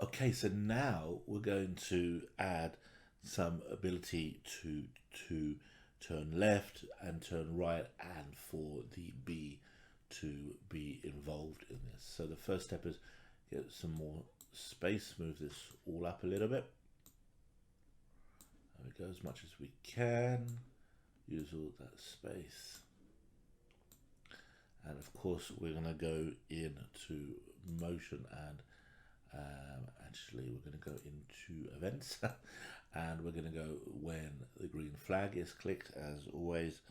Okay, so now we're going to add some ability to turn left and turn right, and for the bee to be involved in this. So the first step is get some more space, move this all up a little bit. There we go, as much as we can. Use all that space. And of course we're going to go into motion, and actually we're going to go into events and we're going to go when the green flag is clicked. As always,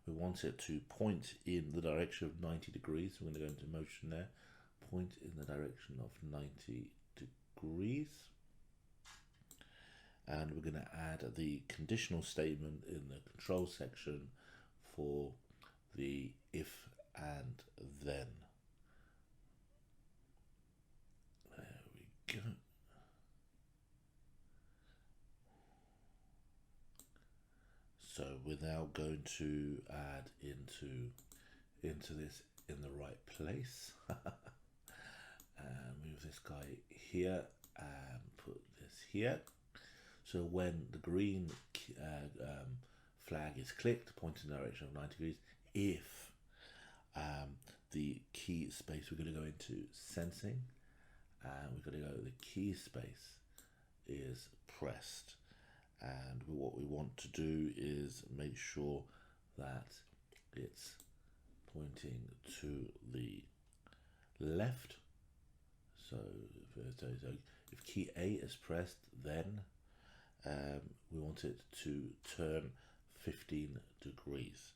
we want it to point in the direction of 90 degrees. We're going to go into motion there, point in the direction of 90 degrees. And we're going to add the conditional statement in the control section for the if and then. There we go. So we're now going to add into this in the right place. And move this guy here and put this here. So when the green flag is clicked, point in the direction of 90 degrees. If the key space, we're going to go into sensing, and we're going to go, the key space is pressed. And what we want to do is make sure that it's pointing to the left. So if key A is pressed, then we want it to turn 15 degrees.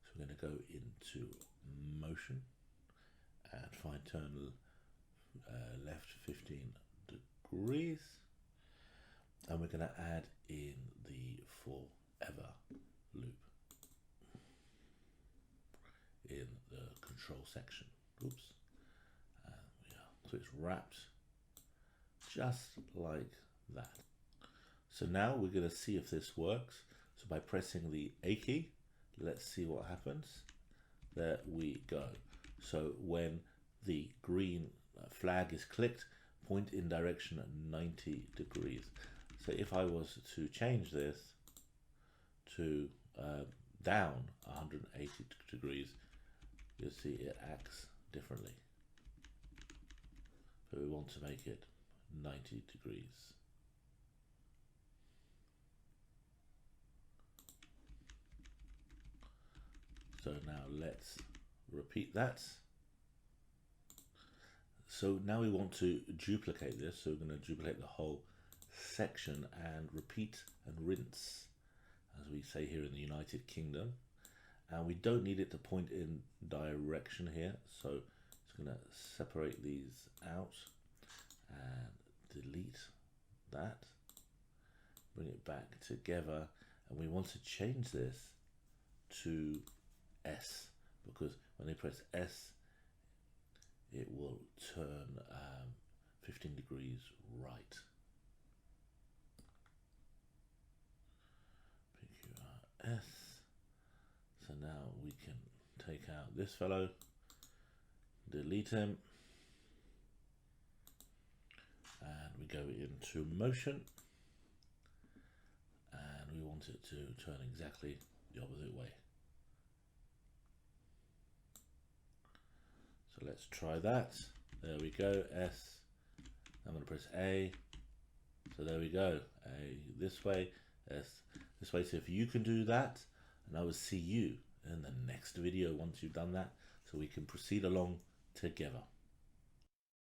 So we're going to go into motion and find turn left 15 degrees. And we're going to add in the forever loop in the control section. Oops. Yeah. So it's wrapped just like that. So now we're going to see if this works. So by pressing the A key, let's see what happens. There we go. So when the green flag is clicked, point in direction at 90 degrees. So if I was to change this to down 180 degrees, you'll see it acts differently. But we want to make it 90 degrees. So now let's repeat that. So now we want to duplicate this. So we're going to duplicate the whole section and repeat and rinse, as we say here in the United Kingdom. And we don't need it to point in direction here. So it's going to separate these out and delete that. Bring it back together. And we want to change this to S, because when they press S, it will turn 15 degrees right. PQRS. So now we can take out this fellow, delete him, and we go into motion, and we want it to turn exactly the opposite way. So let's try that. There we go, S. I'm going to press A. So there we go, A this way, S this way. So if you can do that, and I will see you in the next video once you've done that, so we can proceed along together.